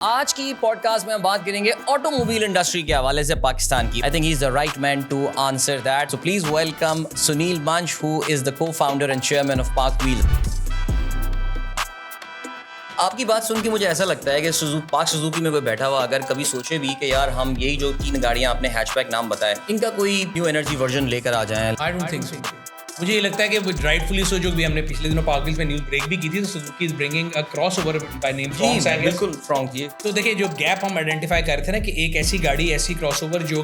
آج کی pod cost میں ہم بات کریں گے آٹو موبائل انڈسٹری کے حوالے سے پاکستان کی. I think he is the right man to answer that. So please welcome Suneel Munj who is the co founder and chairman of PakWheels. آپ کی بات سن کے مجھے ایسا لگتا ہے کہ پاک سوزوکی میں کوئی بیٹھا ہوا اگر کبھی سوچے بھی کہ یار ہم یہی جو 3 گاڑیاں آپ نے ہیچ بیک نام بتائے ان کا کوئی نیو انرجی ورژن لے کر آ جائیں. I don't think so. مجھے یہ لگتا ہے کہ رائٹ فلی سو جو بھی ہم نے پچھلے دنوں پاک ویلز میں نیوز بریک بھی کی تھی تو Suzuki is bringing a cross over by name Fronx. بالکل فرانک جی. تو دیکھیں جو گیپ ہم آئیڈینٹیفائی کر رہے تھے نا کہ ایک ایسی گاڑی ایسی کراس اوور جو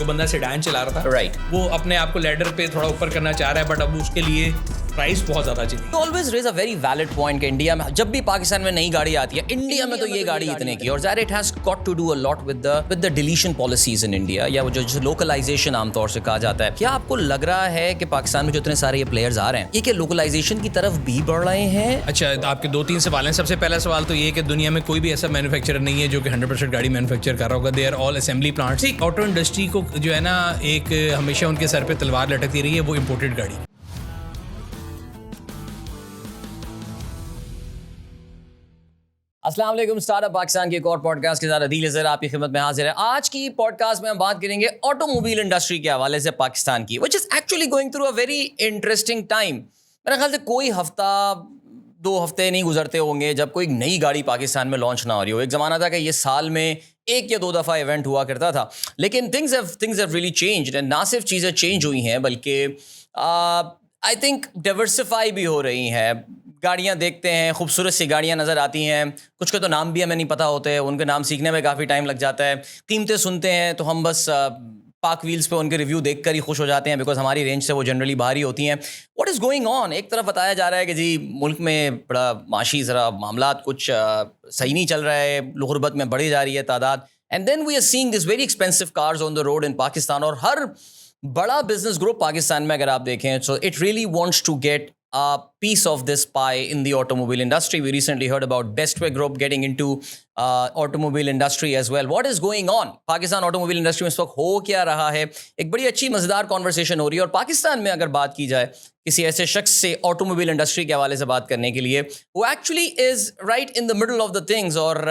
بندہ سیڈان چلا رہا تھا رائٹ وہ اپنے آپ کو لیڈر پہ تھوڑا اوپر کرنا چاہ رہا ہے بٹ اب اس کے لیے پرائز بہت زیادہ چلی. Always raise a very valid point کہ انڈیا میں جب بھی پاکستان میں نئی گاڑی آتی ہے انڈیا میں تو یہ گاڑی اتنے کی اور ظاہر it has got to do a lot with the deletion policies in India یا وہ جو لوکلائزیشن عام طور سے کہا جاتا ہے. کیا آپ کو لگ رہا ہے کہ پاکستان میں جو اتنے سارے یہ پلیئرز آ رہے ہیں یہ کہ لوکلائزیشن کی طرف بھی بڑھ رہے ہیں؟ اچھا آپ کے 2-3 سوال ہیں. سب سے پہلا سوال تو یہ کہ دنیا میں کوئی بھی ایسا مینوفیکچرر نہیں ہے جو کہ 100% گاڑی مینوفیکچر کر رہا ہوگا. They are all assembly plants. Auto industry کو جو ہے نا ایک ہمیشہ ان کے سر پہ تلوار لٹکتی رہی ہے وہ امپورٹڈ گاڑی. السلام علیکم. اسٹارٹ اپ پاکستان کے ایک اور پوڈ کاسٹ کے ساتھ عدیل اظہر آپ کی خدمت میں حاضر ہے. آج کی پوڈ کاسٹ میں ہم بات کریں گے آٹو موبائل انڈسٹری کے حوالے سے پاکستان کی which is actually going through a very interesting time. میرے خیال سے کوئی ہفتہ 2 ہفتے نہیں گزرتے ہوں گے جب کوئی نئی گاڑی پاکستان میں لانچ نہ ہو رہی ہو. ایک زمانہ تھا کہ یہ سال میں 1 یا 2 دفعہ ایونٹ ہوا کرتا تھا لیکن things have really changed and نہ صرف چیزیں چینج ہوئی ہیں بلکہ آئی تھنک ڈائیورسفائی بھی ہو رہی ہیں. گاڑیاں دیکھتے ہیں خوبصورت سی گاڑیاں نظر آتی ہیں کچھ کے تو نام بھی ہمیں نہیں پتہ ہوتے ان کے نام سیکھنے میں کافی ٹائم لگ جاتا ہے. قیمتیں سنتے ہیں تو ہم بس پاک ویلز پہ ان کے ریویو دیکھ کر ہی خوش ہو جاتے ہیں بیکاز ہماری رینج سے وہ جنرلی باہر ہی ہوتی ہیں. What is going on? ایک طرف بتایا جا رہا ہے کہ جی ملک میں بڑا معاشی ذرا معاملات کچھ صحیح نہیں چل رہا ہے, غربت میں بڑھی جا رہی ہے تعداد. And then we are seeing this very expensive cars on the road in Pakistan. اور ہر بڑا بزنس گروپ پاکستان میں اگر آپ دیکھیں so it really wants to get a piece of this pie in the automobile industry. We recently heard about Bestway Group getting into automobile industry as well. What is going on? Pakistan automobile industry میں اس وقت ہو کیا رہا ہے؟ ایک بڑی اچھی مزیدار conversation ہو رہی ہے. اور پاکستان میں اگر بات کی جائے کسی ایسے شخص سے automobile industry کے حوالے سے بات کرنے کے لیے وہ actually is right in the middle of the things. اور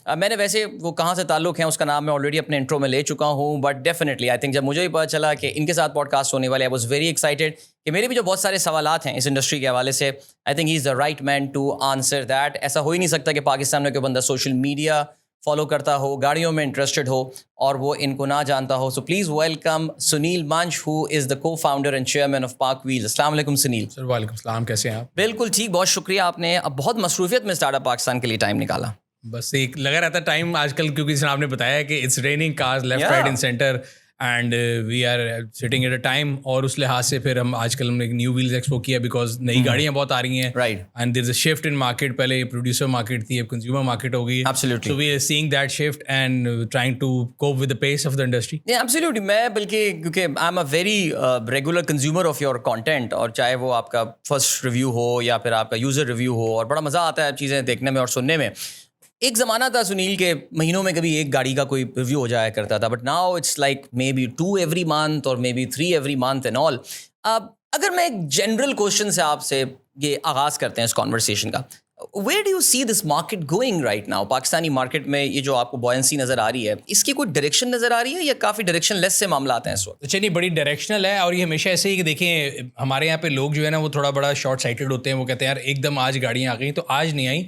میں نے ویسے وہ کہاں سے تعلق ہیں اس کا نام میں آلریڈی اپنے انٹرو میں لے چکا ہوں بٹ ڈیفینیٹلی آئی تھنک جب مجھے بھی پتہ چلا کہ ان کے ساتھ پوڈ کاسٹ ہونے والے آئی واز ویری ایکسائٹیڈ کہ میرے بھی جو بہت سارے سوالات ہیں اس انڈسٹری کے حوالے سے I think he is the right man to answer that. ایسا ہو ہی نہیں سکتا کہ پاکستان میں کوئی بندہ سوشل میڈیا فالو کرتا ہو گاڑیوں میں انٹرسٹڈ ہو اور وہ ان کو نہ جانتا ہو. سو please welcome Suneel Munj who is the co founder and chairman of پاک ویلز. السلام علیکم سنیل. سر وعلیکم السلام, کیسے ہیں آپ؟ بالکل ٹھیک, بہت شکریہ. آپ نے اب بہت مصروفیت میں اسٹارٹ اپ پاکستان کے لیے ٹائم نکالا. بس ایک لگا رہتا ٹائم آج کل کیونکہ جس نے آپ نے بتایا کہ it's raining cars left right and centre and we are sitting at a time. اور اس لحاظ سے پھر ہم آج کل ہم نے ایک نیو ویلز ایکسپو کیا بیکاز نئی گاڑیاں بہت آ رہی ہیں and there is a shift in market. پہلے پروڈیوسر مارکیٹ تھی اب کنزیومر مارکیٹ ہو گئی. So we are seeing that shift and trying to cope with the pace of the industry. Absolutely. میں بلکہ کیونکہ I am a very regular consumer of your content اور چاہے وہ آپ کا فرسٹ ریویو ہو یا پھر آپ کا یوزر ریویو ہو اور بڑا مزہ آتا ہے چیزیں دیکھنے میں اور سننے میں. ایک زمانہ تھا سنیل کے مہینوں میں کبھی ایک گاڑی کا کوئی ریویو ہو جایا کرتا تھا but now it's like maybe 2 every month اور maybe 3 every month and all. اگر میں ایک جنرل کوشچن سے آپ سے یہ آغاز کرتے ہیں اس کانورسیشن کا, where do you see this market going right now? Pakistani market میں یہ جو آپ کو بوئنسی نظر آ رہی ہے اس کی کوئی ڈائریکشن نظر آ رہی ہے یا کافی ڈائریکشن لیس سے معاملات ہیں اس وقت؟ اچھا نہیں, بڑی ڈائریکشنل ہے اور یہ ہمیشہ ایسے ہی کہ دیکھیں ہمارے یہاں پہ لوگ جو ہے نا وہ تھوڑا بڑا شارٹ سائٹڈ ہوتے ہیں. وہ کہتے ہیں یار ایک دم آج گاڑیاں آ گئیں تو آج نہیں آئیں.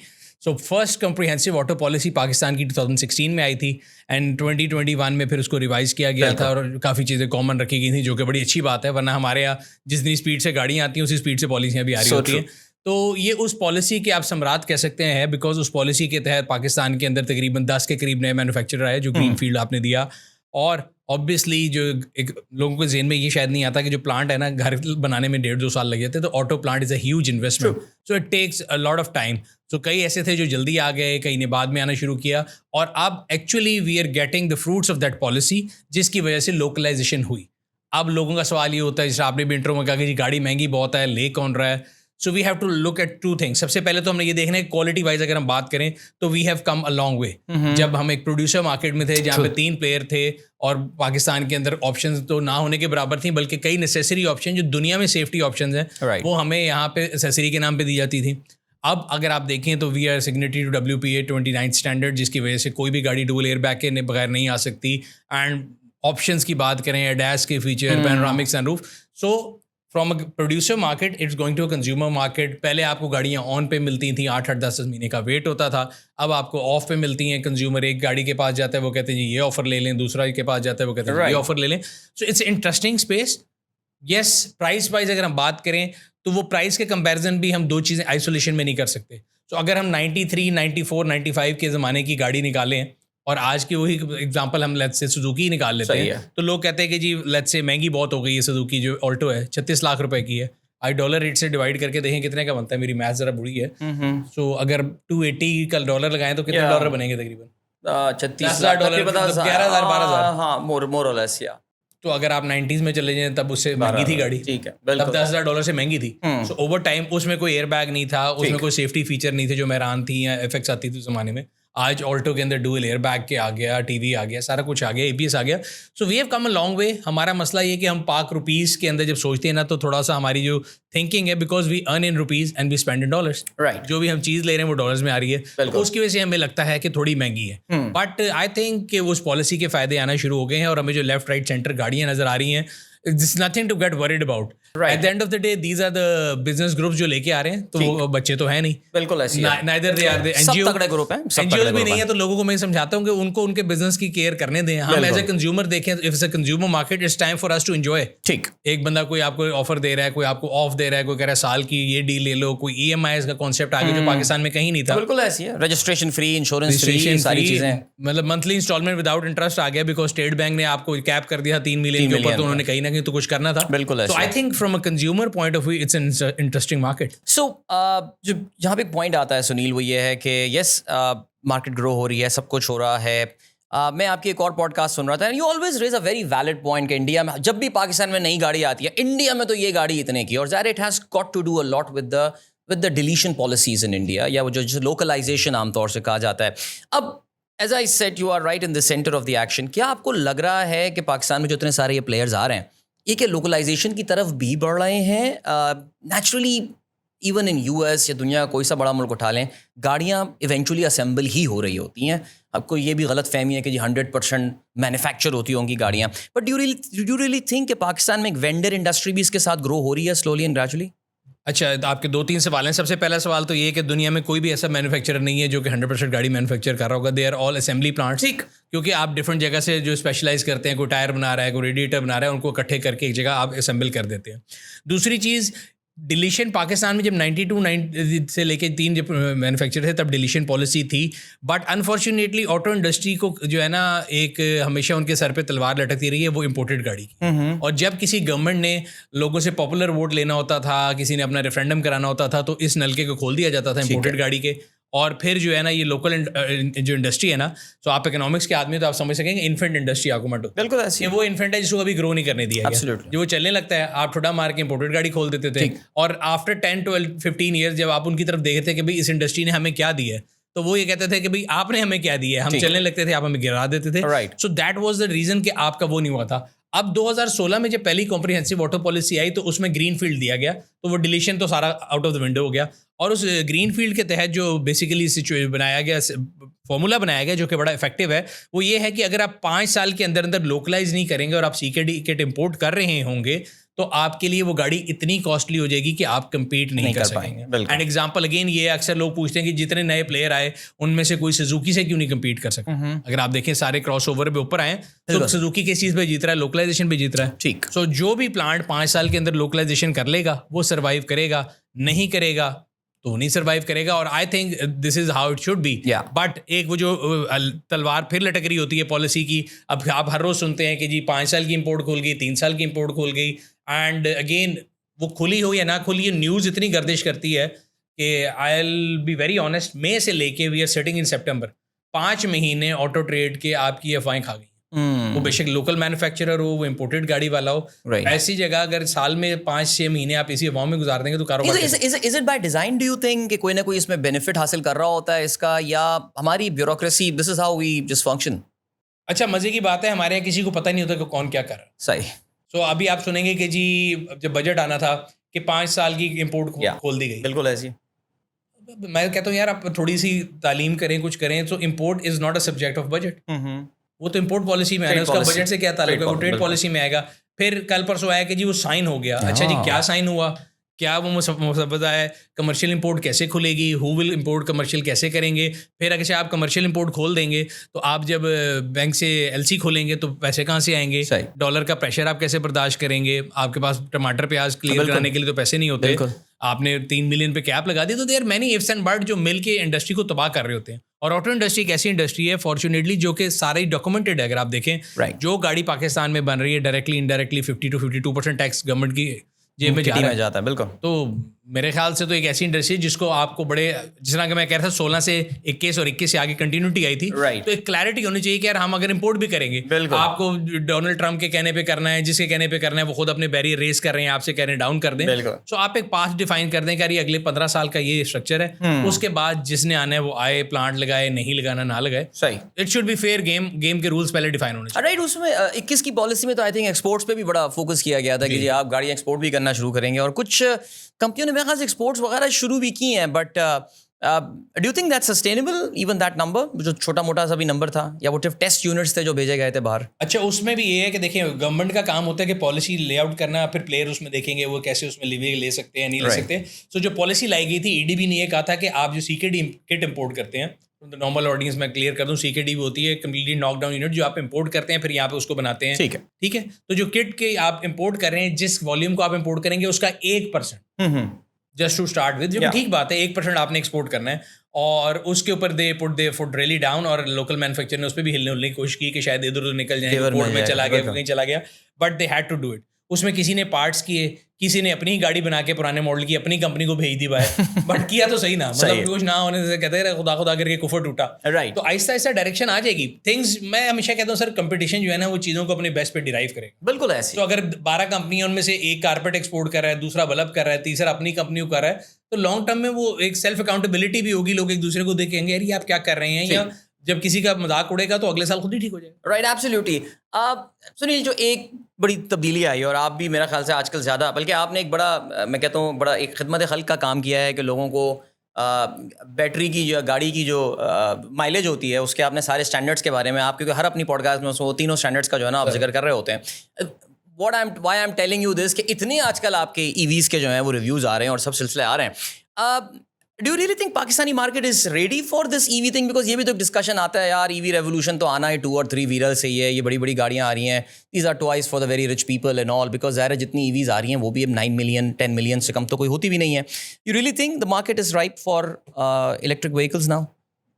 So first comprehensive auto policy Pakistan کی 2016 میں آئی تھی اینڈ 2021 میں پھر اس کو ریوائز کیا گیا تھا اور کافی چیزیں کامن رکھی گئی تھیں جو کہ بڑی اچھی بات ہے. ورنہ ہمارے یہاں جتنی اسپیڈ سے گاڑیاں آتی ہیں اسی اسپیڈ سے پالیسیاں بھی آ رہی ہوتی ہیں. تو یہ اس پالیسی کے آپ سمراٹ کہہ سکتے ہیں بیکاز اس پالیسی کے تحت پاکستان کے اندر تقریباً 10 کے قریب نئے مینوفیکچرر آئے جو گرین فیلڈ آپ نے دیا. اور آبویسلی جو ایک لوگوں کے ذہن میں یہ شاید نہیں آتا کہ جو پلانٹ ہے نا گھر بنانے میں 1.5-2 سال لگ جاتے ہیں تو auto plant is a huge investment. So it takes a lot of time. So کئی ایسے تھے جو جلدی آ گئے, کئی نے بعد میں آنا شروع کیا اور اب actually we are getting the fruits of that policy جس کی وجہ سے لوکلائزیشن ہوئی. اب لوگوں کا سوال یہ ہوتا ہے جیسے آپ نے بھی انٹرو میں کہا کہ جی گاڑی مہنگی بہت ہے, لے کون رہا ہے. So we have to look at 2 things. سب سے پہلے تو ہم نے یہ دیکھنا ہے کوالٹی وائز اگر ہم بات کریں تو وی ہیو کم اے لانگ وے. جب ہم ایک پروڈیوسر مارکیٹ میں تھے جہاں پہ 3 پلیئر تھے اور پاکستان کے اندر آپشنز تو نہ ہونے کے برابر تھیں بلکہ کئی نیسیسری آپشن جو دنیا میں سیفٹی آپشنز ہیں وہ ہمیں یہاں پہ ایکسیسری کے نام پہ دی جاتی تھی. اب اگر آپ دیکھیں تو we are signatory to WPA 29 standard, جس کی وجہ سے کوئی بھی گاڑی ڈوئل ایئر بیگ کے بغیر نہیں آ سکتی. اینڈ آپشنس کی بات کریں، ایڈاس کے feature, panoramic sunroof. So from a producer market it's going to a consumer market. پہلے آپ کو گاڑیاں آن پہ ملتی تھیں، 8-10 مہینے کا ویٹ ہوتا تھا. اب آپ کو آف پہ ملتی ہیں. کنزیومر ایک گاڑی کے پاس جاتا ہے، وہ کہتے ہیں جی یہ آفر لے لیں، دوسرا کے پاس جاتا ہے، وہ کہتے ہیں یہ آفر لے لیں. So it's interesting space. Yes, price wise اگر ہم بات کریں تو وہ پرائز کے کمپیریزن بھی ہم دو چیزیں آئسولیشن میں نہیں کر سکتے. سو اگر ہم 93, 94, 95 کے زمانے کی گاڑی نکالیں اور آج کی وہی ایگزامپل ہم لیٹس سے سوزوکی نکال لیتے ہیں، تو لوگ کہتے ہیں کہ جی لیٹس سے مہنگی بہت ہو گئی ہے. سوزوکی جو آلٹو ہے 36 لاکھ روپے کی ہے. آج ڈالر ریٹ سے ڈیوائڈ کر کے دیکھیں کتنے کا بنتا ہے. میری میتھ ذرا بری ہے. سو اگر 280 کا ڈالر لگائیں تو کتنے ڈالر بنیں گے تقریباً؟ 36,000 11,000 12,000. ہاں، مور اور لیس. تو اگر آپ 90s میں چلے جائیں تب اس سے مہنگی تھی گاڑی. ٹھیک ہے، تب $10,000 سے مہنگی تھی. سو اوور ٹائم اس میں کوئی ایئر بیگ نہیں تھا، اس میں کوئی سیفٹی فیچر نہیں تھے جو میران تھی یا FX آتی تھی اس زمانے میں. آج آلٹو کے اندر ڈوئل ایئر بیگ کے آ گیا، ٹی وی آ گیا، سارا کچھ آ گیا، ABS آ گیا. So we have come a long way. ہمارا مسئلہ یہ کہ ہم پاک روپیز کے اندر جب سوچتے ہیں نا تو تھوڑا سا ہماری جو تھنکنگ ہے، because we earn in rupees and we spend in dollars. جو بھی ہم چیز لے رہے ہیں وہ ڈالرز میں آ رہی ہے، اس کی وجہ سے ہمیں لگتا ہے کہ تھوڑی مہنگی ہے. بٹ آئی تھنک کہ اس پالیسی کے فائدے آنا شروع ہو گئے ہیں اور ہمیں جو لیفٹ رائٹ سینٹر گاڑیاں نظر آ رہی ہیں، It's nothing to get worried about. At the end of the day, these are the business groups جو لے کے آ رہے ہیں. تو وہ بچے تو ہیں نہیں، بالکل ایسے neither they are the سب تگڑے گروپ ہیں. NGOs بھی نہیں ہے. تو لوگوں کو میں سمجھاتا ہوں کہ ان کو ان کے بزنس کی کیئر کرنے دیں. ہم ایز اے کنزیومر دیکھیں، if it's a consumer market, it's time for us to enjoy. ٹھیک، ایک بندہ کوئی آپ کو آفر دے رہا ہے، کوئی آپ کو آف دے رہا ہے، کوئی کہہ رہا ہے سال کی یہ ڈیل لے لو، کوئی EMIs کا کانسیپٹ آ گیا جو پاکستان میں کہیں نہیں تھا. بالکل ایسی ہے. رجسٹریشن فری، انشورنس فری، ساری چیزیں. مطلب منتھلی انسٹالمنٹ وداؤٹ انٹرسٹ آ گیا بیکاز اسٹیٹ بینک نے آپ کو کیپ کر دیا 3 ملین کے اوپر. تو انہوں نے کہیں نہ کہیں تو کچھ کرنا تھا. بالکل. So I think from a consumer point of view, it's an interesting market. So جو جہاں پہ ایک پوائنٹ آتا ہے سنیل، وہ یہ ہے کہ یس مارکیٹ گرو ہو رہی ہے، سب کچھ ہو رہا ہے. میں آپ کی ایک اور پوڈ کاسٹ سن رہا تھا. You always raise a very valid point کہ انڈیا میں جب بھی پاکستان میں نئی گاڑی آتی ہے، انڈیا میں تو یہ گاڑی اتنے کی، اور ظاہر it has got to do a lot with the deletion policies in India, یا وہ جو لوکلائزیشن عام طور سے کہا جاتا ہے. اب as I said you are right in the centre of the action. کیا آپ کو لگ رہا ہے کہ پاکستان میں جو اتنے سارے یہ پلیئرز آ رہے ہیں، یہ کہ لوکلائزیشن کی طرف بھی بڑھ رہے ہیں؟ نیچرلی ایون ان US یا دنیا کا کوئی سا بڑا ملک اٹھا لیں، گاڑیاں ایونچولی اسمبل ہی ہو رہی ہوتی ہیں. اب کو یہ بھی غلط فہمی ہے کہ جی 100% مینوفیکچر ہوتی ہوں گی گاڑیاں. But do you really think کہ پاکستان میں ایک وینڈر انڈسٹری بھی اس کے ساتھ گرو ہو رہی ہے سلولی اینڈ گریجولی؟ اچھا، آپ کے 2-3 سوال ہیں. سب سے پہلا سوال تو یہ کہ دنیا میں کوئی بھی ایسا مینوفیکچرر نہیں ہے جو کہ 100% گاڑی مینوفیکچر کر رہا ہوگا. They are all assembly plants. ٹھیک، کیونکہ آپ ڈفرنٹ جگہ سے جو اسپیشلائز کرتے ہیں، کوئی ٹائر بنا رہا ہے، کوئی ریڈیٹر بنا رہا ہے، ان کو اکٹھے کر کے ایک جگہ آپ اسمبل کر دیتے ہیں. دوسری چیز، ڈیلیشن پاکستان میں جب 92 سے لے کے 3 جب مینوفیکچر تھے تب ڈیلیشن پالیسی تھی. بٹ انفارچونیٹلی آٹو انڈسٹری کو جو ہے نا ایک ہمیشہ ان کے سر پہ تلوار لٹکتی رہی ہے، وہ امپورٹڈ گاڑی کی. اور جب کسی گورنمنٹ نے لوگوں سے پاپولر ووٹ لینا ہوتا تھا، کسی نے اپنا ریفرینڈم کرانا ہوتا تھا، تو اس نلکے کو کھول دیا جاتا تھا امپورٹڈ گاڑی کے. اور پھر جو ہے نا یہ لوکل جو انڈسٹری ہے نا، تو آپ اکنامکس کے آدمی تو آپ سمجھ سکیں گے انفنٹ انڈسٹری آپ کو مٹ ہوتی ہے. بالکل ایسے وہ انفنٹ ہے جس کو کبھی گرو نہیں کرنے دیا گیا، جو وہ چلنے لگتا ہے. آپ ٹھوڈا مار کے امپورٹڈ گاڑی کھول دیتے تھے، اور آفٹر 10-12-15 ایئرس جب آپ ان کی طرف دیکھتے کہ بھائی اس انڈسٹری نے ہمیں کیا دیا ہے، تو وہ یہ کہتے تھے کہ بھائی آپ نے ہمیں کیا دیا ہے. ہم چلنے لگتے تھے، آپ ہمیں گرا دیتے تھے. So that was the reason کہ آپ کا وہ نہیں ہوا تھا. اب 2016 میں جب پہلی کمپریہنسو آٹو پالیسی آئی تو اس میں گرین فیلڈ دیا گیا، تو وہ ڈیلیشن تو سارا آؤٹ آف دا ونڈو ہو گیا. اور اس گرین فیلڈ کے تحت جو بیسیکلی بنایا گیا فارمولا بنایا گیا جو کہ بڑا افیکٹو ہے، وہ یہ ہے کہ اگر آپ 5 سال کے اندر اندر لوکلائز نہیں کریں گے اور آپ CKD کٹ امپورٹ کر رہے ہوں گے، تو آپ کے لیے وہ گاڑی اتنی کاسٹلی ہو جائے گی کہ آپ کمپیٹ نہیں کر سکیں گے. اینڈ ایگزامپل اگین یہ اکثر لوگ پوچھتے ہیں کہ جتنے نئے پلیئر آئے ان میں سے کوئی سزوکی سے کیوں نہیں کمپیٹ کر سکتا. اگر آپ دیکھیں سارے کراس اوور پہ اوپر آئے تو سزوکی کس چیز پہ جیت رہا ہے؟ لوکلائزیشن پہ جیت رہا ہے. ٹھیک. سو جو بھی پلانٹ 5 سال کے اندر لوکلائزیشن کر لے گا وہ سروائیو کرے گا، نہیں کرے گا تو نہیں سروائیو کرے گا. اور I think this is how it should be. But ایک وہ جو تلوار پھر لٹک رہی ہوتی ہے پالیسی کی، اب آپ ہر روز سنتے ہیں کہ جی 5 سال کی امپورٹ کھول گئی، 3 سال کی امپورٹ کھول گئی. اینڈ اگین وہ کھلی ہو یا نہ کھلی، یہ نیوز اتنی گردش کرتی ہے کہ I will be very honest, مئی سے لے کے we are setting in September 5 مہینے آٹو ٹریڈ کے آپ کی افواہیں کھا گئی. وہ بے شک لوکل مینوفیکچرر ہو، وہ امپورٹڈ گاڑی والا ہو، ایسی جگہ اگر سال میں 5-6 مہینے آپ اسی افواہ میں گزار دیں گے تو کاروبار. Is it by design do you think کہ کوئی نہ کوئی اس میں بینیفٹ حاصل کر رہا ہوتا ہے اس کا، یا ہماری bureaucracy this is how we just function? اچھا، مزے کی بات ہے ہمارے یہاں کسی کو پتہ نہیں ہوتا کہ کون کیا کر رہا ہے. صحیح. سو ابھی آپ سنیں گے کہ جی جب بجٹ آنا تھا کہ 5 سال کی امپورٹ کھول دی گئی. بالکل ایسی. میں کہتا ہوں یار آپ تھوڑی سی تعلیم کریں, کچھ کریں, تو import is not a subject of budget. وہ تو امپورٹ پالیسی میں آنا ہے, اس کا بجٹ سے کیا تعلق ہے, وہ ٹریڈ پالیسی میں آئے گا. پھر کل پرسوں آیا کہ جی وہ سائن ہو گیا, اچھا جی کیا سائن ہوا, کیا وہ مسودہ ہے, کمرشل امپورٹ کیسے کھلے گی, ہو ول امپورٹ کمرشل کیسے کریں گے. پھر اگر آپ کمرشل امپورٹ کھول دیں گے تو آپ جب بینک سے ایل سی کھولیں گے تو پیسے کہاں سے آئیں گے, ڈالر کا پریشر آپ کیسے برداشت کریں گے, آپ کے پاس ٹماٹر پیاز کلیئر کرانے کے لیے تو پیسے نہیں ہوتے, آپ نے 3 ملین پہ کیپ لگا دی. تو there many ifs and but جو مل کے انڈسٹری کو تباہ کر رہے ہوتے ہیں. اور آٹو انڈسٹری ایک ایسی انڈسٹری ہے فارچونیٹلی جو کہ سارے ڈاکومنٹڈ ہے. اگر آپ دیکھیں جو گاڑی پاکستان میں بن رہی ہے directly indirectly 50 to 52% tax government کی جیب میں جاتا ہے. بالکل. تو میرے خیال سے تو ایک ایسی انڈسٹری جس کو آپ کو بڑے, جس طرح کہ میں کہہ رہا تھا 16 سے 21 اور 21 سے آگے کنٹینیوٹی آئی تھی, تو ایک کلیئرٹی ہونی چاہیے کہ یار ہم اگر امپورٹ بھی کریں گے, آپ کو ڈونلڈ ٹرمپ کے کہنے پہ کرنا ہے, جس کے کہنے پہ کرنا ہے, وہ خود اپنے بیریئر ریز کر رہے ہیں, آپ سے کہہ رہے ہیں ڈاؤن کر دیں. سو آپ ایک پاس ڈیفائن کر دیں کہ یہ اگلے 15 سال کا یہ اسٹرکچر ہے, اس کے بعد جس نے آنا ہے وہ آئے, پلانٹ لگائے, نہیں لگانا نہ لگائے. صحیح, it should be fair game, game کے رولس پہلے ڈیفائن ہونے چاہیے. رائٹ. اس میں 21 کی پالیسی میں تو آئی تھنک ایکسپورٹس پہ بھی بڑا فوکس کیا گیا تھا کہ جی آپ گاڑیاں ایکسپورٹ بھی کرنا شروع کریں گے, اور کچھ کمپنیوں نے میرے خیال سے ایکسپورٹس وغیرہ شروع بھی کی ہیں. But do you think that sustainable even that number, جو چھوٹا موٹا سا بھی نمبر تھا, یا وہ ٹیسٹ یونٹس تھے جو بھیجے گئے تھے باہر؟ اچھا, اس میں بھی یہ ہے کہ دیکھیں گورنمنٹ کا کام ہوتا ہے کہ پالیسی لے آؤٹ کرنا, پھر پلیئر اس میں دیکھیں گے وہ کیسے اس میں لیویگ لے سکتے ہیں, نہیں لے سکتے. سو جو پالیسی لائی گئی تھی, ای ڈی بی نے یہ کہا تھا کہ آپ جو سی کے ڈی کٹ امپورٹ کرتے ہیں, نارمل آڈینس میں کلیئر کر دوں, سی کے ڈی بھی ہوتی ہے کمپلیٹلی ناک ڈاؤن یونٹ جو آپ امپورٹ کرتے ہیں پھر یہاں پہ اس کو بناتے ہیں. ٹھیک ہے, تو جو کٹ کے آپ امپورٹ کر رہے ہیں, جس والیوم کو آپ امپورٹ کریں گے اس کا 1% جسٹ ٹو اسٹارٹ ود, جو ٹھیک بات ہے 1% آپ نے ایکسپورٹ کرنا ہے, اور اس کے اوپر دے پٹ دے فٹ ریلی ڈاؤن, اور لوکل مینوفیکچر نے اس پہ بھی ہلنے کی کوشش کی کہ شاید ادھر ادھر نکل جائیں, پورٹ میں چلا گیا, کہیں چلا گیا, but they had to do it. اس میں کسی نے پارٹس کیے, کسی نے اپنی گاڑی بنا کے پرانے ماڈل کی اپنی کمپنی کو بھیج دی باہر, بٹ کیا تو صحیح نا, مطلب کچھ نہ ہونے سے کہتے ہیں خدا خدا کر کے کفر ٹوٹا. تو آہستہ آہستہ ڈائریکشن آ جائے گی تھنگس. میں ہمیشہ کہتا ہوں سر کمپٹیشن جو ہے نا وہ چیزوں کو اپنے بیسٹ پہ ڈیرائیو کرے. بالکل ایسے. تو اگر 12 کمپنیاں ان میں سے ایک کارپیٹ ایکسپورٹ کر رہا ہے, دوسرا بلب کر رہا ہے, تیسرا اپنی کمپنی کو کر رہا ہے, تو لانگ ٹرم میں وہ ایک سیلف اکاؤنٹیبلٹی بھی ہوگی, لوگ ایک دوسرے کو دیکھیں گے یار یہ آپ کیا کر رہے ہیں, یا جب کسی کا مذاق اڑے گا تو اگلے سال خود ہی ٹھیک ہو جائے گا. Right, absolutely. سنیل, جو ایک بڑی تبدیلی آئی, اور آپ بھی میرا خیال سے آج کل زیادہ, بلکہ آپ نے ایک بڑا, میں کہتا ہوں بڑا ایک خدمت خلق کا کام کیا ہے کہ لوگوں کو بیٹری کی جو گاڑی کی جو مائلیج ہوتی ہے اس کے آپ نے سارے اسٹینڈرڈس کے بارے میں, آپ کیونکہ ہر اپنی پوڈ کاسٹ میں وہ تینوں اسٹینڈرڈس کا جو ہے نا آپ ذکر کر رہے ہوتے ہیں. Why I am telling you this کہ اتنے آج کل آپ کے ای ویز کے جو ہیں وہ ریویوز آ رہے ہیں اور سب سلسلے آ رہے ہیں. Do you really think Pakistani market is ready for this E V thing? Because یہ بھی تو ایک ڈسکشن آتا ہے یار, ای وی ریولیوشن تو آنا ہے 2 اور 3 ویلر سے ہی ہے, یہ بڑی بڑی گاڑیاں آ رہی ہیں, these are toys for the very rich people and all, because ظاہر ہے جتنی ای ویز آ رہی ہیں وہ بھی اب 9 ملین 10 ملین سے کم تو کوئی ہوتی بھی نہیں ہے. You really think the market is ripe for electric vehicles now?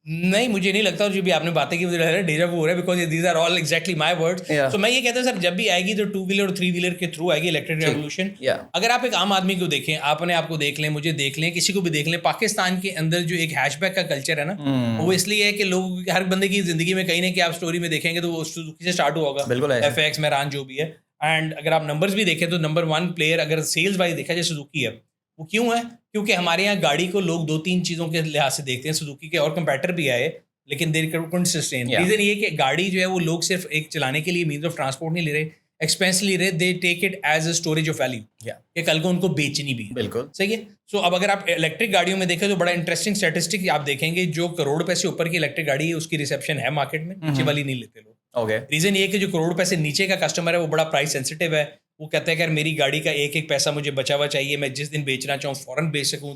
نہیں, مجھے نہیں لگتا. اور جو بھی آپ نے باتیں کی مجھے ڈیجا وو ہو رہا ہے, because these are all exactly my words. تو میں یہ کہتا ہوں سر جب بھی آئے گی تو 2 ویلر اور 3 ویلر کے تھرو آئے گی الیکٹرک ریولیوشن. اگر آپ ایک عام آدمی کو دیکھیں, اپنے آپ کو دیکھ لیں, مجھے دیکھ لیں, کسی کو بھی دیکھ لیں, پاکستان کے اندر جو ایک ہیش بیک کا کلچر ہے نا, وہ اس لیے ہے کہ لوگ, ہر بندے کی زندگی میں کہیں نہ کہ آپ اسٹوری میں دیکھیں گے تو وہ سوزوکی سے اسٹارٹ ہوا ہوگا, بالکل ایف ایکس میران جو بھی ہے. اینڈ اگر آپ نمبرز بھی دیکھیں تو نمبر 1 پلیئر اگر سیلز وائز دیکھا جائے سوزوکی ہے. وہ کیوں ہے؟ کیونکہ ہمارے یہاں گاڑی کو لوگ 2-3 چیزوں کے لحاظ سے دیکھتے ہیں. سوزوکی کے اور کمپیٹر بھی آئے لیکن دیر کنٹ سسٹین. ریزن یہ کہ گاڑی جو ہے وہ لوگ صرف ایک چلانے کے لیے مینز آف ٹرانسپورٹ نہیں لے رہے, ایکسپینس لے رہے, they take it as a storage of value, کہ کل کو ان کو بیچنی بھی. بالکل صحیح ہے. سو اب اگر آپ الیکٹرک گاڑیوں میں دیکھیں تو بڑا انٹرسٹنگ اسٹیٹسٹک آپ دیکھیں گے, جو کروڑ روپے سے اوپر کی الیکٹرک گاڑی ہے اس کی ریسیپشن ہے مارکیٹ میں, نیچے والی نہیں لیتے لوگ. ریزن یہ کہ جو کروڑ روپے سے نیچے کا کسٹمر ہے وہ بڑا پرائز سینسٹیو ہے. وہ کہتے ہیں کہ میری گاڑی کا ایک ایک پیسہ مجھے بچا ہوا چاہیے, میں جس دن بیچنا چاہوں فوراً بیچ سکوں,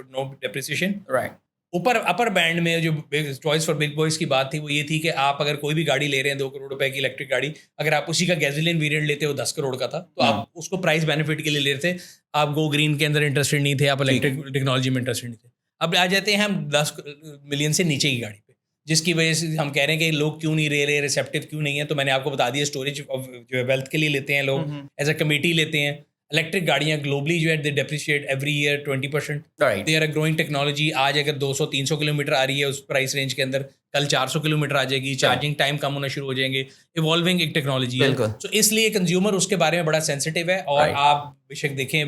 نو ڈیپریسیشن. رائٹ. اوپر اپر بینڈ میں جو چوائس فار بگ بوائز کی بات تھی وہ یہ تھی کہ آپ اگر کوئی بھی گاڑی لے رہے ہیں 2 کروڑ روپے کی الیکٹرک گاڑی, اگر آپ اسی کا گیزولین ویریئنٹ لیتے وہ 10 کروڑ کا تھا, تو آپ اس کو پرائز بینیفٹ کے لیے لیتے, آپ گو گرین کے اندر انٹرسٹڈ نہیں تھے, آپ الیکٹرک ٹیکنالوجی میں انٹرسٹڈ نہیں تھے. اب آ جاتے ہیں ہم 10 ملین سے نیچے کی گاڑی پہ, جس کی وجہ سے ہم کہہ رہے ہیں کہ لوگ کیوں نہیں رہے ریسیپٹیو کیوں نہیں ہے. تو میں نے آپ کو بتا دیا, اسٹوریج جو ہے ویلتھ کے لیے لیتے ہیں لوگ, ایز اے کمیٹی لیتے ہیں. الیکٹرک گاڑیاں گلوبلی جو ہے they depreciate every year 20%. They are a growing technology. آج اگر 200-300 کلومیٹر آ رہی ہے اس پرائس رینج کے اندر, کل 400 کلومیٹر آ جائے گی. چارجنگ ٹائم کم ہونا شروع ہو جائیں گے. ایوالونگ ایک ٹیکنالوجی ہے, تو اس لیے کنزیومر اس کے بارے میں بڑا سینسٹیو ہے. اور آپ بے شک دیکھیں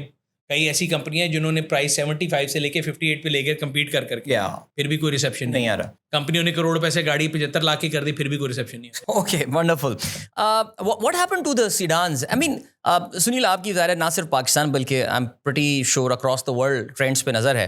کئی ایسی کمپنیاں جنہوں نے پرائس 75 سے لے کے 58 پہ لے کے کمپیٹ کر کے پھر بھی کوئی ریسیپشن نہیں آ رہا. کمپنیوں نے کروڑ روپے سے گاڑی 75 لاکھ کی کر دی, پھر بھی کوئی ریسیپشن نہیں. Okay, wonderful. What happen to the sedans? I mean Sunil, آپ کی ظاہر ہے نہ صرف پاکستان بلکہ I am pretty sure across the world trends پہ نظر ہے.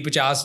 50.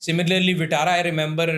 Similarly, Vitara, I remember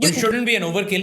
It shouldn't be an overkill.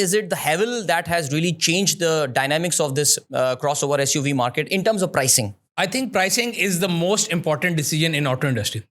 is it the Haval that has really changed the dynamics of this crossover SUV market in terms of pricing? I think pricing is the most important decision in auto industry.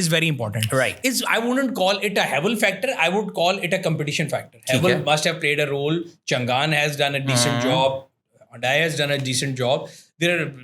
is very important. Right. I wouldn't call it a Haval factor. I would call it a competition factor. Haval must have played a role. Chang'an has done a decent job. Hyundai has done a decent job. There are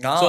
So,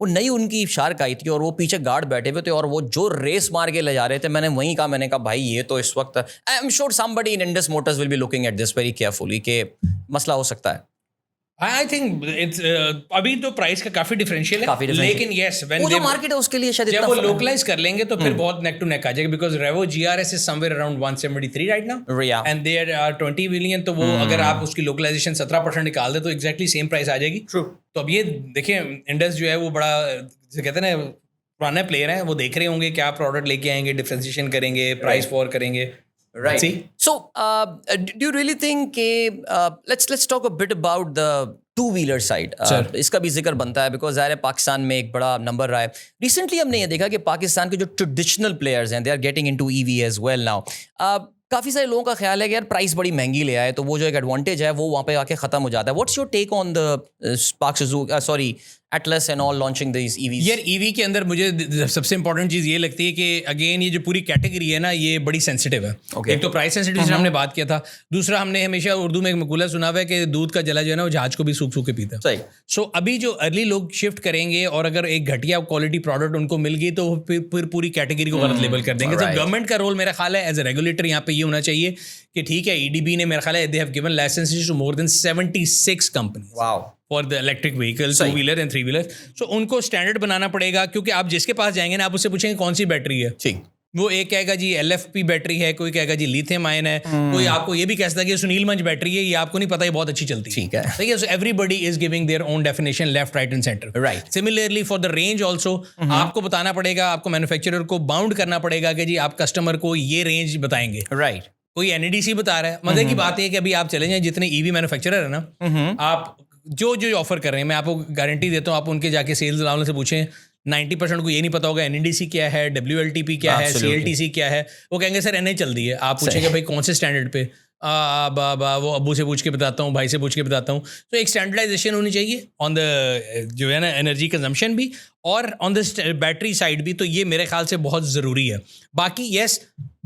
وہ نئی ان کی shark آئی تھی اور وہ پیچھے guard بیٹھے ہوئے تھے اور وہ جو ریس مار کے لے جا رہے تھے, میں نے وہیں کہا, میں نے کہا بھائی یہ تو اس وقت I am sure somebody in Indus Motors will be looking at this very carefully کہ مسئلہ ہو سکتا ہے. I think it's ابھی تو پرائس کا کافی ڈفرینشیل ہے, لیکن یس وہ جو مارکیٹ ہے اس کے لیے شاید جب وہ لوکلائز کر لیں گے تو پھر بہت نیک ٹو نیک آ جائے گا, because Revo GRS is somewhere around 173 right now and there are 20 million, تو وہ اگر آپ اس کی لوکلائزیشن 17% نکال دیں تو ایگزیکٹلی سیم پرائس آ جائے گی. تو اب یہ دیکھیں انڈس جو ہے وہ بڑا کہتے ہیں نا پرانے پلیئر ہیں, وہ دیکھ رہے ہوں گے کیا پروڈکٹ لے کے آئیں گے, ڈفرینسیشن کریں گے, پرائس وار کریں گے. Right. So, do you really think let's talk a bit about the two-wheeler side. اس کا بھی ذکر بنتا ہے بیکاز ظاہر ہے پاکستان میں ایک بڑا نمبر رہا ہے. ریسنٹلی ہم نے یہ دیکھا کہ پاکستان کے جو ٹریڈیشنل پلیئرز ہیں, they are getting into EV as well now. کافی سارے لوگوں کا خیال ہے کہ یار پرائس بڑی مہنگی لے آئے تو وہ جو ایک ایڈوانٹیج ہے وہ وہاں پہ آ کے ختم ہو جاتا ہے. What's your take on the Spark sorry Atlas and all launching these EVs؟ یار EV کے اندر مجھے سب سے امپورٹنٹ چیز یہ لگتی ہے کہ اگین یہ جو پوری کیٹیگری ہے نا یہ بڑی سینسٹیو ہے. ایک تو پرائس سینسٹیو ہم نے بات کیا تھا, دوسرا ہم نے ہمیشہ اردو میں ایک مقولہ سنا ہوا ہے کہ دودھ کا جلا جو ہے نا وہ جہاز کو بھی سوکھ سوکھ کے پیتا ہے. سو ابھی جو ارلی لوگ شفٹ کریں گے اور اگر ایک گھٹیا کوالٹی پروڈکٹ ان کو مل گئی تو پھر پوری کیٹیگری کو غلط لیبل کر دیں گے. تو گورنمنٹ کا رول میرا خیال ہے ایز اے ریگولیٹر یہاں پہ یہ ہونا چاہیے کہ ٹھیک ہے EDB نے میرا خیال ہے they have given licenses to more than 76 companies for the electric vehicles, two wheeler and three wheeler. So ان کو اسٹینڈرڈ بنانا پڑے گا, کیونکہ آپ جس کے پاس جائیں گے نا آپ اس سے پوچھیں گے کون سی بیٹری ہے, وہ ایک کہے گا جی LFP بیٹری ہے, کوئی کہے گا جی لیتھیم آئن ہے, کوئی آپ کو یہ بھی کہہ سکتا ہے کہ سنیل منچ بیٹری ہے, یہ آپ کو نہیں پتا یہ بہت اچھی چلتی ہے. ٹھیک ہے, so everybody is giving their own definition left, right and center. Right. Similarly for the range also آپ کو بتانا پڑے گا, آپ کو مینوفیکچرر کو باؤنڈ کرنا پڑے گا کہ جی آپ کسٹمر کو یہ رینج بتائیں گے. Right. کوئی NEDC بتا رہا ہے. مزے کی بات ہے کہ ابھی آپ چلے جائیں جتنے EV مینوفیکچرر ہیں نا, آپ جو آفر کر رہیں ہیں, میں آپ کو گارنٹی دیتا ہوں, آپ ان کے جا کے سیلز والوں سے پوچھیں 90% کو یہ نہیں پتا ہوگا NEDC کیا ہے, WLTP کیا ہے, CLTC کیا ہے. وہ کہیں گے سر NA چل دی ہے. آپ پوچھیں گے بھائی کون سے اسٹینڈرڈ پہ, وہ ابو سے پوچھ کے بتاتا ہوں, بھائی سے پوچھ کے بتاتا ہوں. تو ایک اسٹینڈرڈائزیشن ہونی چاہیے آن دا جو ہے نا انرجی کنزمپشن بھی اور آن دا بیٹری سائڈ بھی. تو یہ میرے خیال سے بہت ضروری ہے. باقی یس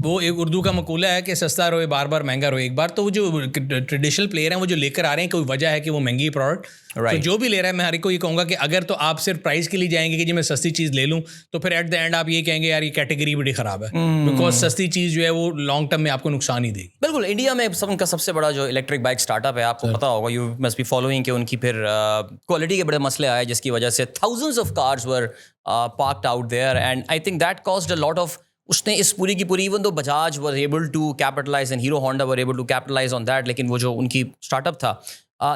وہ ایک اردو کا مقولہ ہے کہ سستا روئے بار بار مہنگا روئے ایک بار. تو وہ جو ٹریڈیشنل پلیئر ہیں وہ جو لے کر آ رہے ہیں, کوئی وجہ ہے کہ وہ مہنگی پروڈکٹ, تو جو بھی لے رہا ہے میں ہر ایک کو یہ کہوں گا کہ اگر تو آپ صرف پرائز کے لیے جائیں گے کہ جی میں سستی چیز لے لوں, تو پھر ایٹ دا اینڈ آپ یہ کہیں گے یار یہ کیٹیگری بڑی خراب ہے, بیکاز سستی چیز جو ہے وہ لانگ ٹرم میں آپ کو نقصان ہی دے گی. بالکل. انڈیا میں ان کا سب سے بڑا جو الیکٹرک بائک اسٹارٹ اپ ہے, آپ کو پتا ہوگا, یو مسٹ بی فالوئنگ, کہ ان کی پھر کوالٹی کے بڑے مسئلے آئے جس کی وجہ سے thousands of cars were parked out there and I think that caused a lot of, اس نے اس پوری کی پوری, even though Bajaj was able to capitalize and Hero Honda were able to capitalize on that, لیکن وہ جو ان کی اسٹارٹ اپ تھا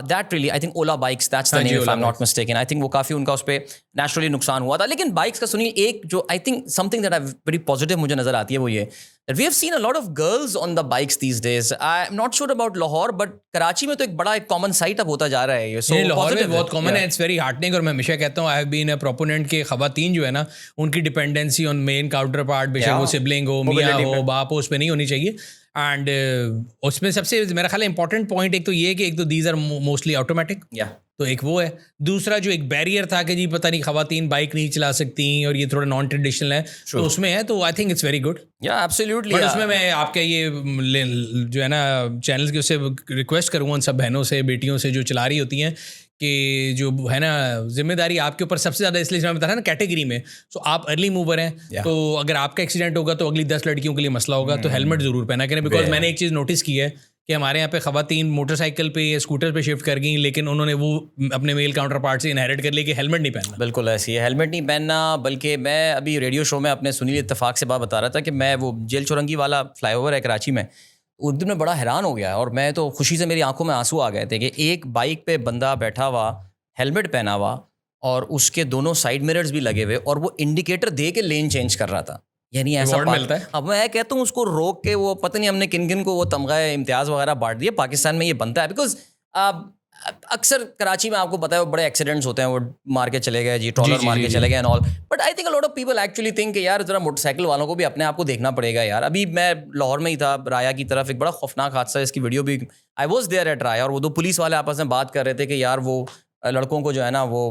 that really I think Ola Bikes, that's the name if I'm not mistaken, I think وہ کافی ان کا اس پہ naturally نقصان ہوا تھا. لیکن بائکس کا سنیل ایک جو I think something that very positive مجھے نظر آتی ہے وہ یہ that we have seen a lot of girls on the bikes these days. I'm not sure about Lahore but Karachi میں تو ایک بڑا ایک کامن سائٹ اب ہوتا جا رہا ہے یہ. So لاہور میں بہت کامن ہے, اٹس ویری ہارٹنگ. اور میں ہمیشہ کہتا ہوں I have been a proponent کہ خواتین جو ہے نا ان کی dependency on main counter part, بے شک وہ سبلنگ ہو, میاں ہو, باپ ہو, اس پہ نہیں ہونی چاہیے. اینڈ اس میں سب سے میرا خیال ہے امپورٹنٹ پوائنٹ ایک تو یہ کہ ایک تو دیز آر موسٹلی آٹومیٹک, تو ایک وہ ہے. دوسرا جو ایک بیریئر تھا کہ جی پتہ نہیں خواتین بائک نہیں چلا سکتی اور یہ تھوڑا نان ٹریڈیشنل ہے, تو اس میں ہے. تو I think it's very good. Absolutely. But اس میں آپ کا یہ جو ہے نا چینل کے اس سے ریکویسٹ کروں گا ان سب بہنوں سے, بیٹیوں سے جو چلا رہی ہوتی ہیں, کہ جو ہے نا ذمہ داری آپ کے اوپر سب سے زیادہ, اس لیے میں بتا رہا نا کیٹیگری میں. سو آپ ارلی موور ہیں, تو اگر آپ کا ایکسیڈنٹ ہوگا تو اگلی 10 لڑکیوں کے لیے مسئلہ ہوگا. تو ہیلمٹ ضرور پہنا کریں, بیکاز میں نے ایک چیز نوٹس کی ہے کہ ہمارے یہاں پہ خواتین موٹر سائیکل پہ یا اسکوٹر پہ شفٹ کر گئیں, لیکن انہوں نے وہ اپنے میل کاؤنٹر پارٹ سے انہیریٹ کر لی کہ ہیلمٹ نہیں پہننا. بالکل ایسی ہے, ہیلمٹ نہیں پہننا. بلکہ میں ابھی ریڈیو شو میں اپنے سنیل اتفاق سے بات بتا رہا تھا کہ میں وہ جیل چورنگی والا فلائی اوور ہے کراچی میں, اس دن میں بڑا حیران ہو گیا, اور میں تو خوشی سے میری آنکھوں میں آنسو آ گئے تھے کہ ایک بائک پہ بندہ بیٹھا ہوا, ہیلمٹ پہنا ہوا, اور اس کے دونوں سائڈ مررز بھی لگے ہوئے, اور وہ انڈیکیٹر دے کے لین چینج کر رہا تھا. یعنی ایسا ملتا ہے. اب میں کہتا ہوں اس کو روک کے, وہ پتہ نہیں ہم نے کن کن کو وہ تمغہ امتیاز وغیرہ بانٹ دیا. پاکستان میں یہ بنتا ہے بیکاز اکثر کراچی میں آپ کو پتا ہے بڑے ایکسیڈنٹس ہوتے ہیں, وہ مار کے چلے گئے, جی ٹرالر مار کے چلے گئے and all. But I think a lot of people actually think کہ یار ذرا موٹر سائیکل والوں کو بھی اپنے آپ کو دیکھنا پڑے گا یار. ابھی میں لاہور میں ہی تھا, رایا کی طرف, ایک بڑا خوفناک حادثہ, اس کی ویڈیو بھی آئی واز دیئر ایٹ رایا, اور وہ دو پولیس والے آپس میں بات کر رہے تھے کہ یار وہ لڑکوں کو جو ہے نا وہ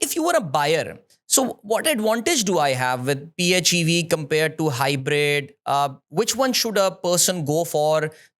if you were a buyer, so what advantage do I have with PHEV compared to hybrid? Which one should a person go for?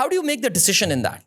How do you make the decision in that?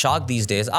Shark these days.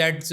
that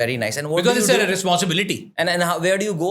Very nice. And what because it's a responsibility. And where do you go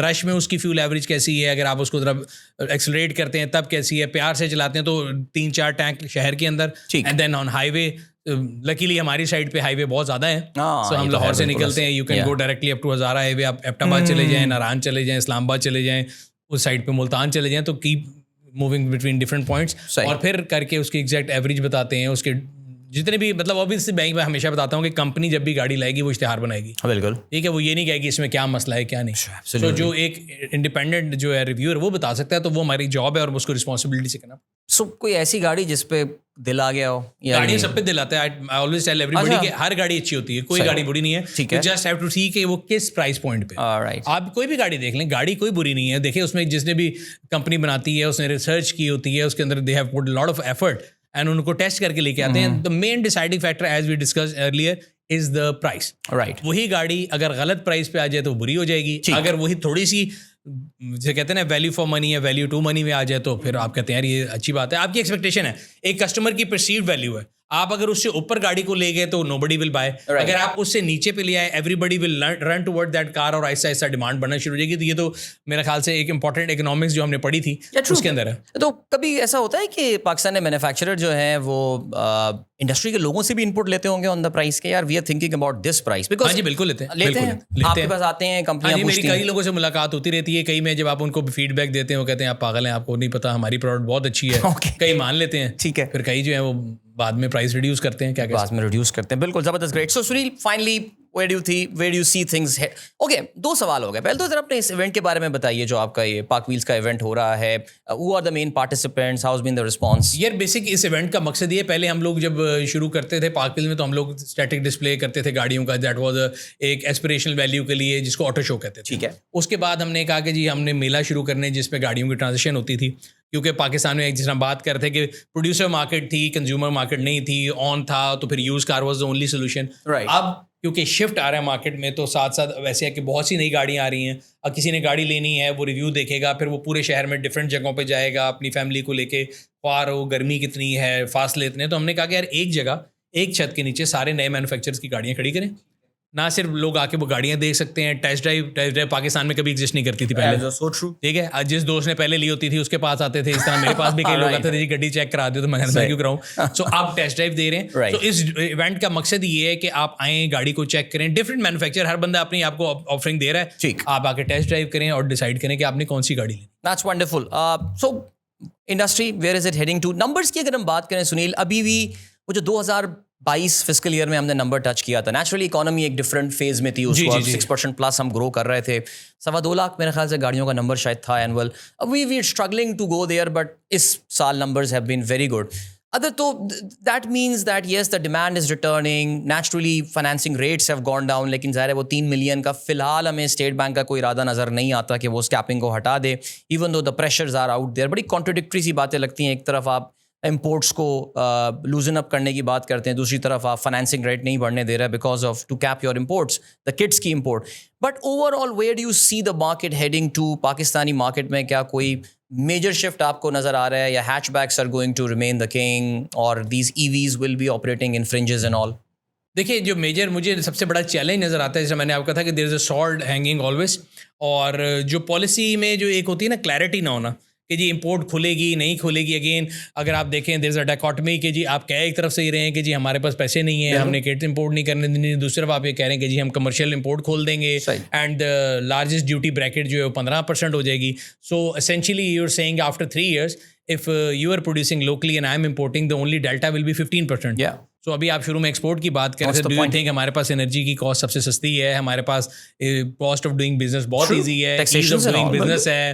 رش میں اس کی fuel average کیسی ہے, اگر آپ اس کو ذرا accelerate کرتے ہیں تب کیسی ہے, پیار سے چلاتے ہیں تو 3-4 ٹینک شہر کے اندر, and then on high way, luckily ہماری سائڈ پہ ہائی وے بہت زیادہ ہیں, سو ہم لاہور سے نکلتے ہیں, you can go directly up to Hazara highway, آپ ایبٹ آباد چلے جائیں, ناران چلے جائیں, اسلام آباد چلے جائیں, اس سائڈ پہ ملتان چلے جائیں, تو keep moving between different points, اور پھر کر کے اس کی ایگزیکٹ ایوریج بتاتے ہیں, اس کے جتنے بھی مطلب obviously بینک میں ہمیشہ بتاتا ہوں کہ کمپنی جب بھی گاڑی لائے گی وہ اشتہار بنائے گی, بالکل ٹھیک ہے, وہ یہ نہیں کہے گی اس میں کیا مسئلہ ہے کیا نہیں. سو جو ایک انڈیپینڈنٹ جو ہے ریویور وہ بتا سکتا ہے, تو وہ ہماری جاب ہے اور اس کو رسپانسبلٹی سے کرنا. سو کوئی ایسی گاڑی جس پہ دل آ گیا ہو؟ گاڑی سب پہ دل آتا ہے, I always tell everybody کہ ہر گاڑی اچھی ہوتی ہے, کوئی گاڑی بری نہیں ہے, you just have to see کہ وہ کس پرائز پوائنٹ پہ. آپ کوئی بھی گاڑی دیکھ لیں, گاڑی کوئی بری نہیں ہے, دیکھیں اس میں جس نے بھی کمپنی بناتی ہے اس نے ریسرچ کی ہوتی ہے, اس کے اندر they have put a lot of effort and ان کو ٹیسٹ کر کے لے کے آتے ہیں. the main deciding factor as we discussed earlier is the price. وہی گاڑی اگر غلط پرائز پہ آ جائے تو بری ہو جائے گی, اگر وہی تھوڑی سی جسے کہتے ہیں نا ویلیو فار منی یا ویلیو ٹو منی میں آ جائے تو پھر آپ کہتے ہیں یار یہ اچھی بات ہے. آپ کی ایکسپیکٹیشن ہے, ایک کسٹمر کی پرسیوڈ ویلیو ہے, آپ اگر اس سے اوپر گاڑی کو لے گئے تو نو بڈی ول بائی, اگر آپ اس سے نیچے پہ لے آئے everybody will run toward that car, اور ایسا ایسا ڈیمانڈ بننا شروع ہو جائے گی. تو یہ تو میرے خیال سے ایک امپورٹنٹ اکنامکس جو ہم نے پڑھی تھی اس کے اندر ہے. تو کبھی ایسا ہوتا ہے کہ پاکستان میں مینوفیکچرر جو ہیں وہ انڈسٹری کے لوگوں سے بھی انپٹ لیتے ہوں گے آن دا پرائز کے, یار we are thinking about this price, because ہاں جی بالکل لیتے ہیں, آپ کے پاس آتے ہیں کمپنیاں پوچھتی ہیں. میری کئی لوگوں سے ملاقات ہوتی رہتی ہے, کئی میں جب آپ ان کو فیڈ بیک دیتے ہیں وہ کہتے ہیں آپ پاگل ہیں, آپ کو نہیں پتا ہماری پروڈکٹ بہت اچھی ہے, کئی مان لیتے ہیں, ٹھیک ہے, پھر کئی جو ہیں وہ بعد میں پرائز ریڈیوس کرتے ہیں, کیا بعد میں ریڈیوس کرتے ہیں. بالکل زبردست, great. So Sunil finally where do you see things? Okay, 2 سوال ہو گئے. پہلے تو ذرا اپنے اس ایونٹ کے بارے میں بتائیے جو آپ کا یہ پاک ویلز کا ایونٹ ہو رہا ہے. who are the main participants? how's been the response? یار بیسک اس ایونٹ کا مقصد یہ, پہلے ہم لوگ جب شروع کرتے تھے پاک ویلز میں تو ہم لوگ اسٹیٹک ڈسپلے کرتے تھے گاڑیوں کا, دیٹ واز ایک ایسپریشنل ویلیو کے لیے جس کو آٹو شو کہتے تھے, ٹھیک ہے. اس کے بعد ہم نے کہا کہ جی ہم نے میلہ شروع کرنے جس پہ گاڑیوں کی ٹرانزیکشن ہوتی تھی, کیونکہ پاکستان میں جس طرح بات کرتے تھے کہ پروڈیوسر مارکیٹ تھی, کنزیومر مارکیٹ نہیں تھی, آن تھا, تو پھر use car was the only solution. اب کیونکہ شفٹ آ رہا ہے مارکیٹ میں, تو ساتھ ساتھ ویسے ہے کہ بہت سی نئی گاڑیاں آ رہی ہیں, اور کسی نے گاڑی لینی ہے وہ ریویو دیکھے گا, پھر وہ پورے شہر میں ڈفرینٹ جگہوں پہ جائے گا اپنی فیملی کو لے کے, خوار ہو گرمی کتنی ہے, فاصلے اتنے. تو ہم نے کہا کہ یار ایک جگہ ایک چھت کے نیچے سارے نئے مینوفیکچررز کی گاڑیاں کھڑی کریں, نہ صرف لوگ آ کے وہ گاڑیاں دیکھ سکتے ہیں. ٹیسٹ ڈرائیو پاکستان میں کبھی ایگزسٹ نہیں کرتی تھی پہلے, ٹھیک ہے. جس دوست نے پہلے لی ہوتی تھی اس کے پاس آتے تھے, اس طرح میرے پاس بھی کئی لوگ آتے تھے جی گڈی چیک کرا دو, تو میں کیوں کراؤں. سو آپ ٹیسٹ ڈرائیو دے رہے ہیں. تو اس ایونٹ کا مقصد یہ ہے کہ آپ آئیں, گاڑی کو چیک کریں, ڈفرینٹ مینوفیکچر, ہر بندہ اپنی آپ کو آفرنگ دے رہا ہے, آپ آ کے ٹیسٹ ڈرائیو کریں اور ڈیسائڈ کریں کہ آپ نے کون سی گاڑی لینی. That's wonderful. So industry, where is it heading to? Numbers کی اگر ہم بات کریں سنیل, ابھی بھی وہ جو 2022 فسکل ایئر میں ہم نے نمبر ٹچ کیا تھا, نیچرلی اکانومی ایک ڈفرنٹ فیز میں تھی, اس وقت 6% پلس ہم گرو کر رہے تھے, 2.25 لاکھ میرے خیال سے گاڑیوں کا نمبر شاید تھا annual. We are struggling to go there, but اس سال numbers have been very good. تو that means that yes the demand is returning, naturally financing rates have gone down, لیکن ظاہر ہے وہ 3 ملین کا فی الحال ہمیں اسٹیٹ بینک کا کوئی ارادہ نظر نہیں آتا کہ وہ اس کیپنگ کو ہٹا دے, even though the pressures are out there. بڑی کانٹرڈکٹری سی باتیں لگتی ہیں, ایک طرف آپ امپورٹس کو لوزن اپ کرنے کی بات کرتے ہیں, دوسری طرف آپ فائنینسنگ ریٹ نہیں بڑھنے دے رہے because of to keep your imports, the kits کی import. But overall where do you see the market heading to? Pakistani market میں کیا کوئی میجر شفٹ آپ کو نظر آ رہا ہے, یا hatchbacks are going to remain the king, اور these EVs will be operating in fringes and all? دیکھیے جو میجر مجھے سب سے بڑا چیلنج نظر آتا ہے, جیسے میں نے آپ کو کہا تھا کہ دیر is a solid hanging always, اور جو پالیسی میں جو ایک ہوتی ہے نا کلیئرٹی نہ ہونا کہ جی امپورٹ کھلے گی نہیں کھلے گی. اگین اگر آپ دیکھیں دیر از اے ڈیکاٹمی کہ جی آپ کہہ ایک طرف سے ہی رہے ہیں کہ جی ہمارے پاس پیسے نہیں ہیں, ہم نے کٹ امپورٹ نہیں کرنے دینی, دوسری طرف آپ یہ کہہ رہے ہیں کہ جی ہم کمرشل امپورٹ کھول دیں گے, اینڈ لارجسٹ ڈیوٹی بریکٹ جو ہے وہ 15% ہو جائے گی. So essentially you are seeing after 3 years if you are producing locally and I am importing, the only delta will be 15%. سو ابھی آپ شروع میں ایکسپورٹ کی بات کریں, ڈو یو تھنک ہمارے پاس انرجی کی کاسٹ سب سے سستی ہے, ہمارے پاس کاسٹ آف ڈوئنگ بزنس بہت ایزی ہے, ایز آف ڈوئنگ بزنس ہے,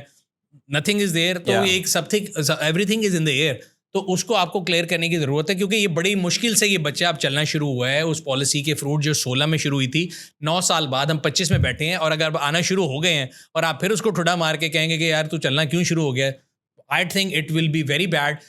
نتھنگ از دیئر. تو ایک سب thing everything is in the air. تو اس کو آپ کو کلیئر کرنے کی ضرورت ہے, کیونکہ یہ بڑی مشکل سے یہ بچہ اب چلنا شروع ہوا ہے. اس پالیسی کے فروٹ جو 16 میں شروع ہوئی تھی, 9 سال بعد ہم 25 میں بیٹھے ہیں, اور اگر آنا شروع ہو گئے ہیں اور آپ پھر اس کو ٹھڈا مار کے کہیں گے کہ یار تو چلنا کیوں شروع ہو گیا ہے, I think it will be very bad.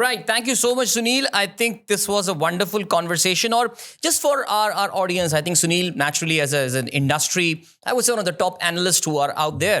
Right. Thank you so much, Sunil. I think this was a wonderful conversation. Or just for our audience, I think Sunil, naturally as an industry, I would say one of the top analysts who are out there.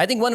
I think one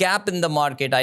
gap in the market. I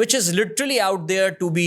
which is literally out there to be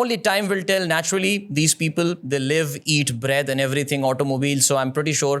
only time will tell. Naturally these people, they live, eat, breathe and everything automobile. So I'm pretty sure